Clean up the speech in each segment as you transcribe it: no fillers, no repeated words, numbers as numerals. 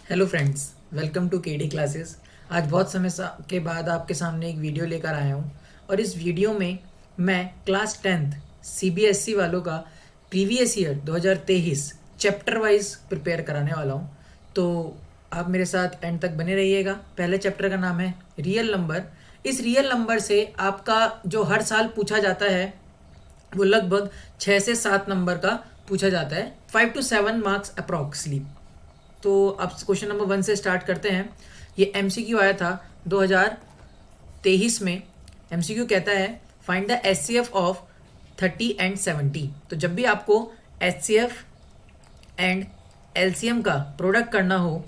Hello friends, welcome to KD classes. आज बहुत समय के बाद आपके सामने एक वीडियो लेकर आया हूँ और इस वीडियो में मैं क्लास 10th सीबीएसई वालों का previous year 2023 chapter wise prepare कराने वाला हूँ। तो आप मेरे साथ एंड तक बने रहिएगा। पहले चैप्टर का नाम है रियल नंबर। इस रियल नंबर से आपका जो हर साल पूछा जाता है वो लगभग 6 से 7 नंबर का पूछा जाता है, 5 to 7 मार्क्स अप्रॉक्सली। तो अब क्वेश्चन नंबर 1 से स्टार्ट करते हैं। ये एमसीक्यू आया था 2023 में। एमसीक्यू कहता है find the HCF of 30 and 70। तो जब भी आपको एचसीएफ एंड एलसीएम का प्रोडक्ट करना हो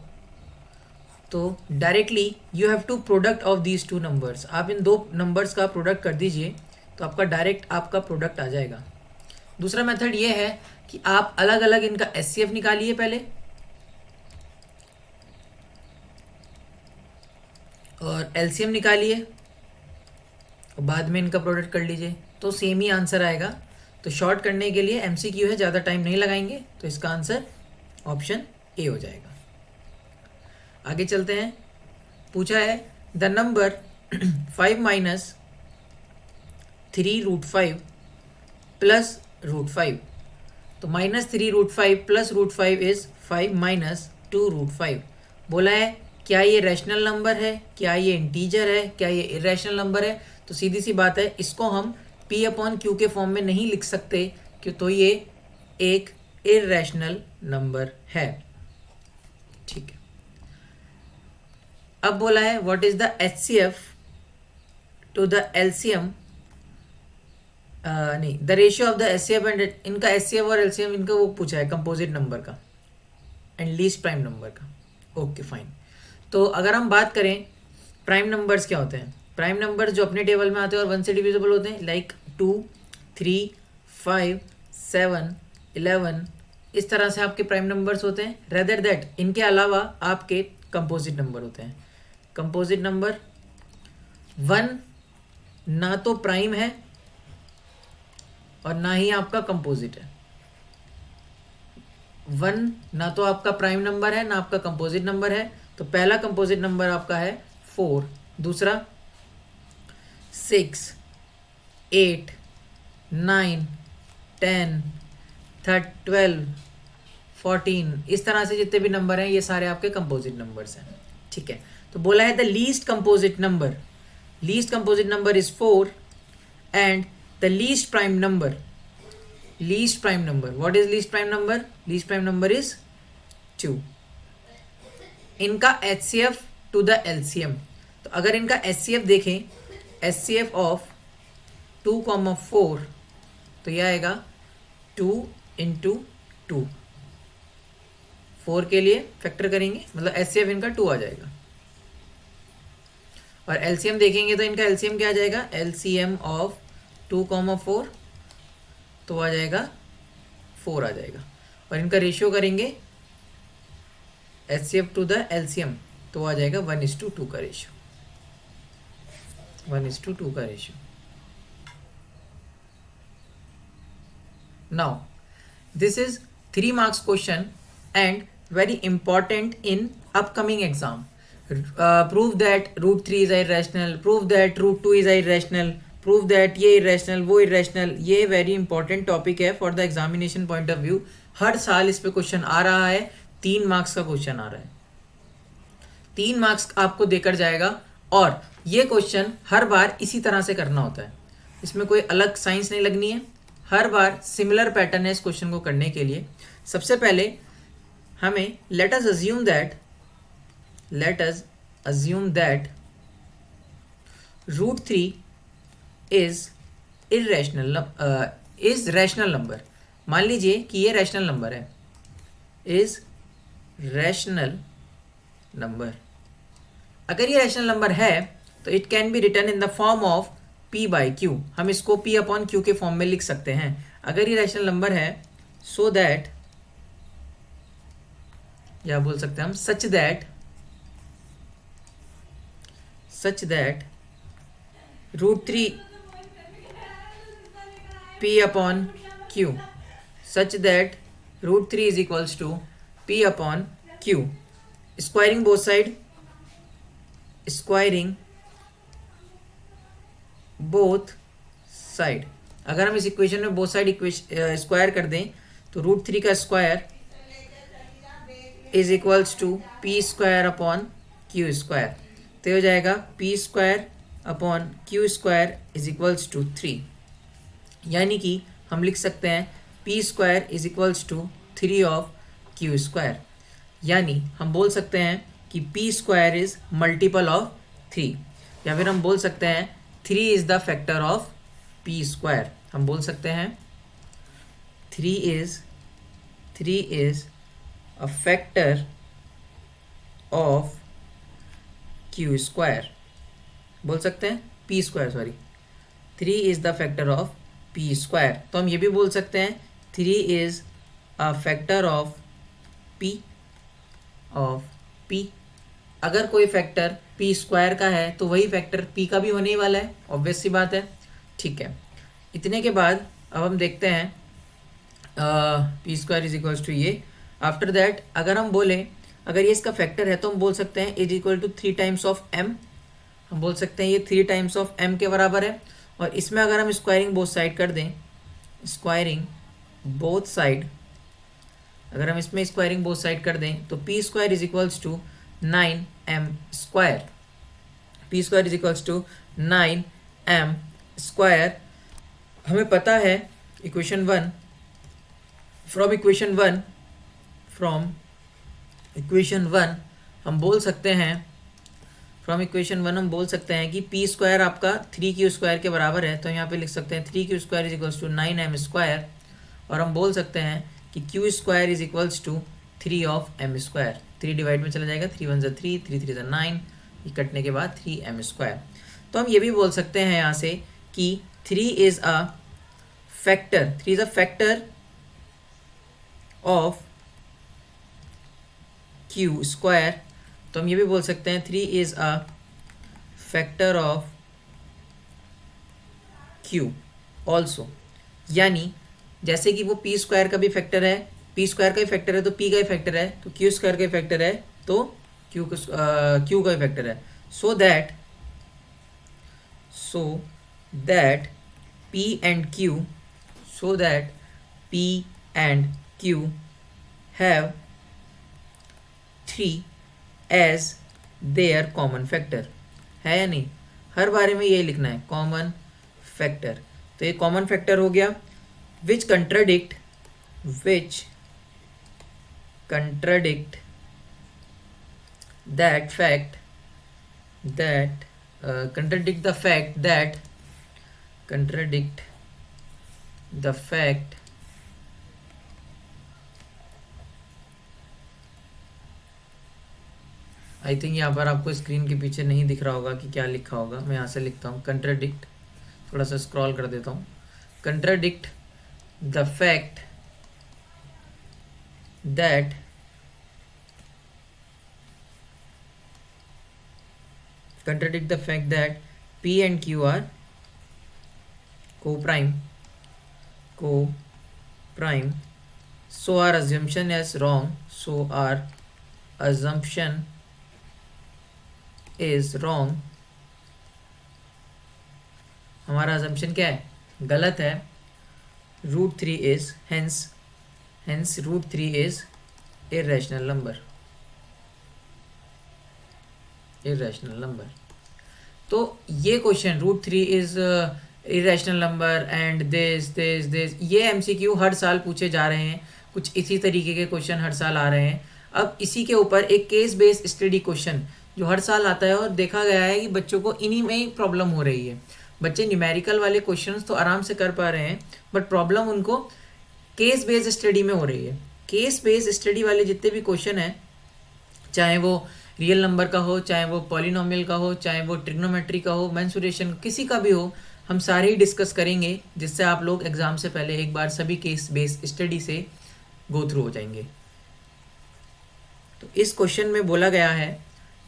तो directly you have to product of these two numbers. आप इन दो नंबर्स का प्रोडक्ट कर दीजिए तो आपका डायरेक्ट आपका प्रोडक्ट आ जाएगा। दूसरा मेथड ये है कि आप अलग अलग इनका एचसीएफ निकालिए पहले और एलसीएम निकालिए और बाद में इनका प्रोडक्ट कर लीजिए, तो सेम ही आंसर आएगा। तो शॉर्ट करने के लिए एमसीक्यू है, ज़्यादा टाइम नहीं लगाएंगे, तो इसका आंसर ऑप्शन ए हो जाएगा। आगे चलते हैं। पूछा है द नंबर 5 माइनस 3√5 प्लस √5। तो -3√5 प्लस √5 इज 5 माइनस 2√5। बोला है क्या ये रैशनल नंबर है, क्या ये इंटीजर है, क्या ये इरेशनल नंबर है। तो सीधी सी बात है, इसको हम P/Q के फॉर्म में नहीं लिख सकते क्यों, तो ये एक इरेशनल नंबर है। ठीक है। अब बोला है what is the HCF to the LCM, नहीं, the ratio of the HCF and इनका एचसीएफ और एलसीएम इनका वो पूछा है कंपोजिट नंबर का एंड लीस्ट प्राइम नंबर का। Okay fine. तो अगर हम बात करें प्राइम नंबर्स क्या होते हैं, प्राइम नंबर्स जो अपने टेबल में आते हैं और 1 से डिविजिबल होते हैं, लाइक 2, 3, 5, 7, 11, इस तरह से आपके प्राइम नंबर्स होते हैं। रेदर दैट इनके अलावा आपके कंपोजिट नंबर होते हैं। कंपोजिट नंबर 1 ना तो प्राइम है और ना ही आपका कंपोजिट है। 1 ना तो आपका प्राइम नंबर है ना आपका कंपोजिट नंबर है। तो पहला कंपोजिट नंबर आपका है 4, दूसरा 6, 8, 9, 10, 12, 14, इस तरह से जितने भी नंबर हैं ये सारे आपके कंपोजिट नंबर्स हैं। ठीक है। तो बोला है the least composite number, least composite number is 4 and the least prime number, least prime number, what is least prime number, least prime number is 2। इनका एचसीएफ टू द एलसीएम, तो अगर इनका एचसीएफ देखें, एचसीएफ ऑफ 2,4, तो यह आएगा 2 × 2। 4 के लिए फैक्टर करेंगे, मतलब एचसीएफ इनका 2 आ जाएगा। और एलसीएम देखेंगे तो इनका एलसीएम क्या आ जाएगा, एलसीएम ऑफ 2,4, तो आ जाएगा 4 आ जाएगा। और इनका रेशियो करेंगे एचसीएफ टू द एलसीएम, तो आ जाएगा 1:2 का रेशियो, 1:2 का ratio. Now this is 3 marks question and very important in upcoming exam. Prove that √3 is irrational, prove that √2 is irrational, prove that ये इरेशनल वो इरेशनल। ये वेरी इंपॉर्टेंट टॉपिक है for the examination point of view. हर साल इस पे question आ रहा है, 3 मार्क्स का क्वेश्चन आ रहा है, 3 मार्क्स आपको देकर जाएगा। और ये क्वेश्चन हर बार इसी तरह से करना होता है, इसमें कोई अलग साइंस नहीं लगनी है, हर बार सिमिलर पैटर्न है इस क्वेश्चन को करने के लिए। सबसे पहले हमें let us assume that √3 is rational number. मान लीजिए कि ये रैशनल नंबर है, इज रैशनल नंबर। अगर ये रैशनल नंबर है तो it can be written in the form of P/Q। हम इसको P/Q के फॉर्म में लिख सकते हैं अगर ये रैशनल नंबर है, सो दैट, या बोल सकते हैं हम such that √3 P/Q, such that √3 is equals to P/Q। Squaring both side, squaring both side. अगर हम इस इक्वेशन में बोथ साइड स्क्वायर कर दें तो √3 का square is equals to P square upon Q square. तो हो जाएगा P square upon Q square is equals to 3, यानी कि हम लिख सकते हैं P square is equals to 3 of Q square. यानी हम बोल सकते हैं कि P square is multiple of 3, या फिर हम बोल सकते हैं 3 is the factor of P square. हम बोल सकते हैं 3 is a factor of Q square. बोल सकते हैं P square, sorry 3 is the factor of P square. तो हम ये भी बोल सकते हैं 3 is a factor of P. अगर कोई फैक्टर पी स्क्वायर का है तो वही फैक्टर पी का भी होने ही वाला है, ऑब्वियस सी बात है। ठीक है, इतने के बाद अब हम देखते हैं P square is equals to ये। आफ्टर दैट अगर हम बोलें, अगर ये इसका फैक्टर है तो हम बोल सकते हैं is equal to 3 times of M. हम बोल सकते हैं ये 3 टाइम्स ऑफ एम के बराबर है। और इसमें अगर हम स्क्वायरिंग बोथ साइड कर दें, स्क्वायरिंग बोथ साइड, अगर हम इसमें स्क्वायरिंग बोथ साइड कर दें तो P square is equals to 9m square. P square is equals to 9m square. हमें पता है इक्वेशन 1, फ्रॉम इक्वेशन 1 हम बोल सकते हैं, हम बोल सकते हैं कि पी स्क्वायर आपका 3q स्क्वायर के बराबर है। तो यहाँ पे लिख सकते हैं 3q square is equals to 9m square. और हम बोल सकते हैं कि q square is equals to 3 of m square. 3 divide में चला जाएगा, 3 1 ज़ा 3, 3 3 ज़ा 9, ये कटने के बाद 3m स्क्वायर। तो हम ये भी बोल सकते हैं यहाँ से कि 3 is a factor of q square. तो हम ये भी बोल सकते हैं 3 is a factor of q also. यानी जैसे कि वो पी स्क्वायर का भी फैक्टर है, पी स्क्वायर का ही फैक्टर है तो पी का ही फैक्टर है, तो क्यू स्क्वायर का ही फैक्टर है तो क्यू का ही फैक्टर है। So that P and Q have 3 as their common factor. है या नहीं? हर बारे में यही लिखना है, कॉमन फैक्टर। तो ये कॉमन फैक्टर हो गया which contradict the fact I think यहाँ पर आपको स्क्रीन के पीछे नहीं दिख रहा होगा कि क्या लिखा होगा। मैं यहाँ से लिखता हूँ कंट्राडिक्ट, थोड़ा सा स्क्रॉल कर देता हूँ। Contradict the fact that P and Q are co-prime, so our assumption is wrong. हमारा assumption क्या है? गलत है। √3 is hence √3 is irrational number। तो ये question √3 is irrational number and this ये MCQ हर साल पूछे जा रहे हैं, कुछ इसी तरीके के क्वेश्चन हर साल आ रहे हैं। अब इसी के ऊपर एक केस बेस्ड स्टडी क्वेश्चन जो हर साल आता है और देखा गया है कि बच्चों को इन्हीं में ही प्रॉब्लम हो रही है। बच्चे न्यूमेरिकल वाले क्वेश्चंस तो आराम से कर पा रहे हैं, बट प्रॉब्लम उनको केस बेस्ड स्टडी में हो रही है। केस बेस्ड स्टडी वाले जितने भी क्वेश्चन हैं, चाहे वो रियल नंबर का हो, चाहे वो पॉलिनोमियल का हो, चाहे वो ट्रिग्नोमेट्री का हो, मेंसुरेशन किसी का भी हो, हम सारे ही डिस्कस करेंगे, जिससे आप लोग एग्जाम से पहले एक बार सभी केस बेस्ड स्टडी से गो थ्रू हो जाएंगे। तो इस क्वेश्चन में बोला गया है,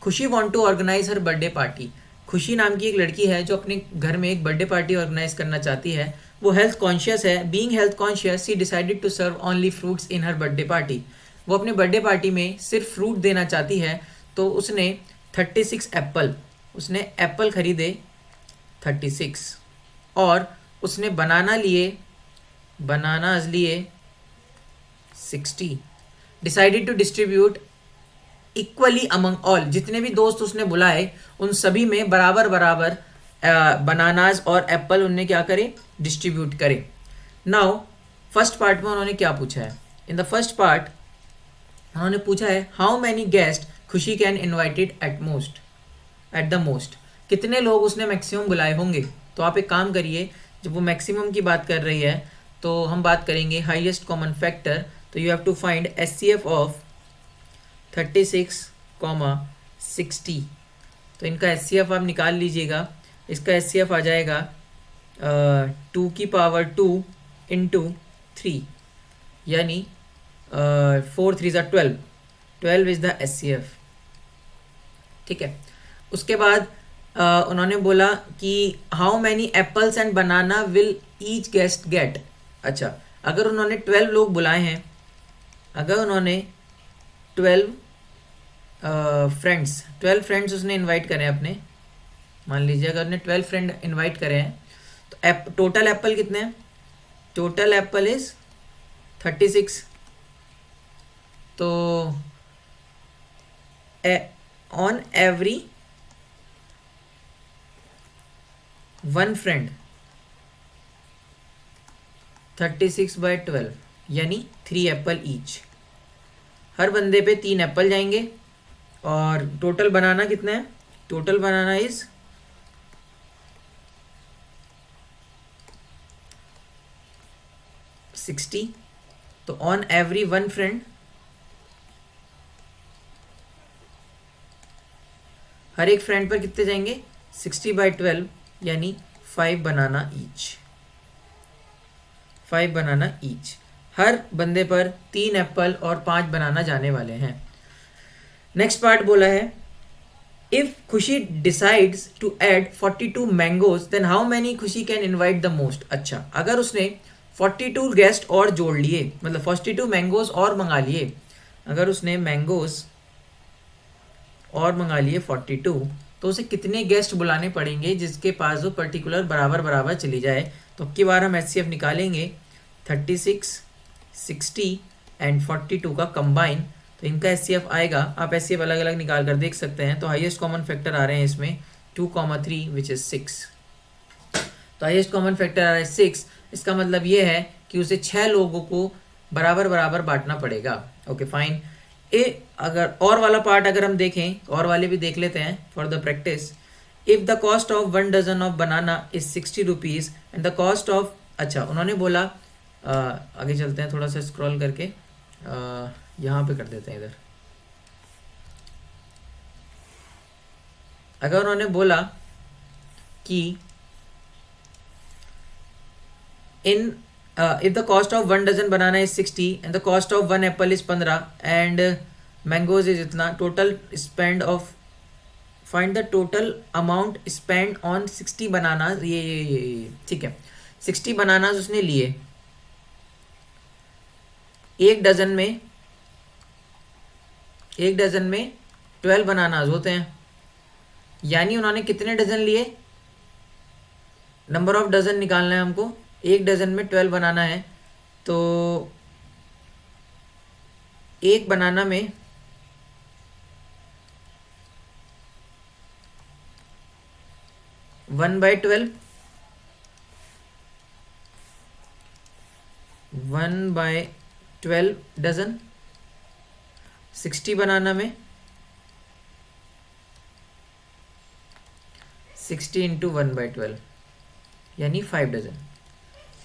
Khushi want to organise her birthday party. Khushi नाम की एक लड़की है जो अपने घर में एक बर्थडे पार्टी ऑर्गेनाइज करना चाहती है। वो हेल्थ कॉन्शियस है। Being health conscious she decided to serve only fruits in her birthday party. वो अपने बर्थडे पार्टी में सिर्फ फ्रूट देना चाहती है, तो उसने 36 एप्पल, उसने एप्पल खरीदे 36, और उसने बनानाज लिए 60। Decided to distribute equally among all, जितने भी दोस्त उसने बुलाए उन सभी में बराबर बराबर बनानाज और एप्पल उनने क्या करे, डिस्ट्रीब्यूट करे। नाउ फर्स्ट पार्ट में उन्होंने क्या पूछा है, इन द फर्स्ट पार्ट उन्होंने पूछा है हाउ मैनी गेस्ट खुशी can invited at the most, कितने लोग उसने मैक्सिमम बुलाए होंगे। तो आप एक काम करिए, जब वो मैक्सिमम की बात कर रही है तो हम बात करेंगे हाईएस्ट कॉमन फैक्टर। तो you have to find HCF of 36, 60। तो इनका एचसीएफ आप निकाल लीजिएगा। इसका एचसीएफ आ जाएगा 2 की पावर 2 इंटू 3, यानी 4 3 12, 12 इज द एचसीएफ। ठीक है, उसके बाद उन्होंने बोला कि how many apples and banana will each guest get. अच्छा, अगर उन्होंने 12 लोग बुलाए हैं, अगर उन्होंने 12 फ्रेंड्स उसने इनवाइट करे हैं अपने, मान लीजिए अगर उन्होंने 12 फ्रेंड इनवाइट करे हैं, तो टोटल एप्पल कितने हैं, टोटल एप्पल इज 36। तो ऑन एवरी 1 फ्रेंड 36/12 यानी 3 एप्पल ईच, हर बंदे पे 3 एप्पल जाएंगे। और टोटल बनाना कितना है, टोटल बनाना इज 60। तो ऑन एवरी 1 फ्रेंड, हर एक फ्रेंड पर कितने जाएंगे, 60/12 यानी 5 बनाना ईच, 5 बनाना ईच। हर बंदे पर 3 एप्पल और 5 बनाना जाने वाले हैं। नेक्स्ट पार्ट बोला है if Khushi decides to add 42 mangoes then how many Khushi can invite the most. अच्छा, अगर उसने 42 गेस्ट और जोड़ लिए, मतलब 42 मैंगोज और मंगा लिए, अगर उसने मैंगोज और मंगा लिए 42, तो उसे कितने गेस्ट बुलाने पड़ेंगे जिसके पास वो पर्टिकुलर बराबर बराबर चली जाए। तो अब की बार हम एचसीएफ निकालेंगे 36, 60 एंड 42 का कंबाइन। तो इनका एचसीएफ आएगा, आप एचसीएफ अलग अलग निकाल कर देख सकते हैं। तो हाईएस्ट कॉमन फैक्टर आ रहे हैं इसमें 2, 3 विच इज 6। तो हाईएस्ट कॉमन फैक्टर आ रहा है 6। इसका मतलब ये है कि उसे 6 लोगों को बराबर बराबर बांटना पड़ेगा। Okay fine. अगर और वाला पार्ट अगर हम देखें, और वाले भी देख लेते हैं for the practice. If the cost of 1 dozen of banana is 60 rupees and the cost of, अच्छा उन्होंने बोला, आगे चलते हैं थोड़ा सा स्क्रॉल करके, यहाँ पे कर देते हैं इधर। अगर उन्होंने बोला कि इन if the cost of 1 dozen banana is 60 and the cost of 1 apple is 15 and mangoes is इतना, total spend of, find the total amount spent on 60 bananas। ये ठीक है, 60 bananas उसने लिए, एक डजन में 12 बनानाज होते हैं, यानी उन्होंने कितने डजन लिए, नंबर ऑफ डजन निकालना है हमको। एक डजन में 12 बनाना है, तो एक बनाना में 1/12, 1/12 डजन, 60 बनाना में 60 इंटू 1/12 यानी 5 डजन,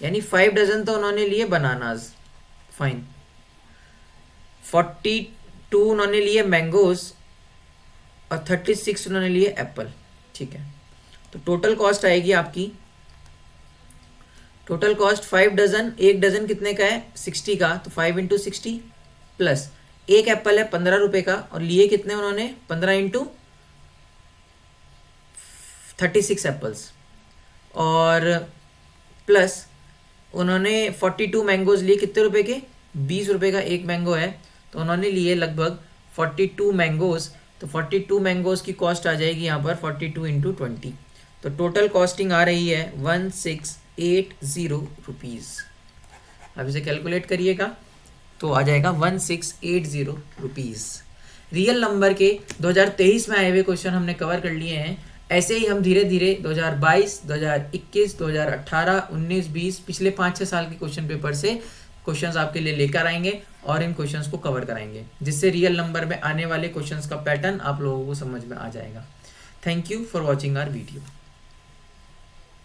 यानी 5 डजन तो उन्होंने लिए बनानाज। फाइन। 42 उन्होंने लिए मैंगोज और 36 उन्होंने लिए एप्पल। ठीक है, तो टोटल कॉस्ट आएगी आपकी, टोटल कॉस्ट 5 डजन, एक डजन कितने का है 60 का, तो 5 इंटू 60 प्लस एक एप्पल है 15 रुपए का, और लिए कितने उन्होंने 15 इंटू 36 एप्पल्स, और प्लस उन्होंने 42 मैंगोज लिए कितने रुपए के, 20 रुपए का एक मैंगो है, तो तो उन्होंने लिए लगभग 42 मैंगोज़। तो 42 मैंगोज़ की कॉस्ट आ जाएगी यहाँ पर 42 इंटू 20। तो टोटल कॉस्टिंग आ रही है 1680 रुपीज़। अब इसे कैलकुलेट करिएगा तो आ जाएगा 1680 रुपीज़। रियल नंबर के 2023 में आए हुए क्वेश्चन हमने कवर कर लिए हैं। ऐसे ही हम धीरे धीरे 2022, 2021, 2018, 19, 20 पिछले 5-6 साल के क्वेश्चन पेपर से क्वेश्चंस आपके लिए लेकर आएंगे और इन क्वेश्चंस को कवर कराएंगे, जिससे रियल नंबर में आने वाले क्वेश्चंस का पैटर्न आप लोगों को समझ में आ जाएगा। Thank you for watching our video.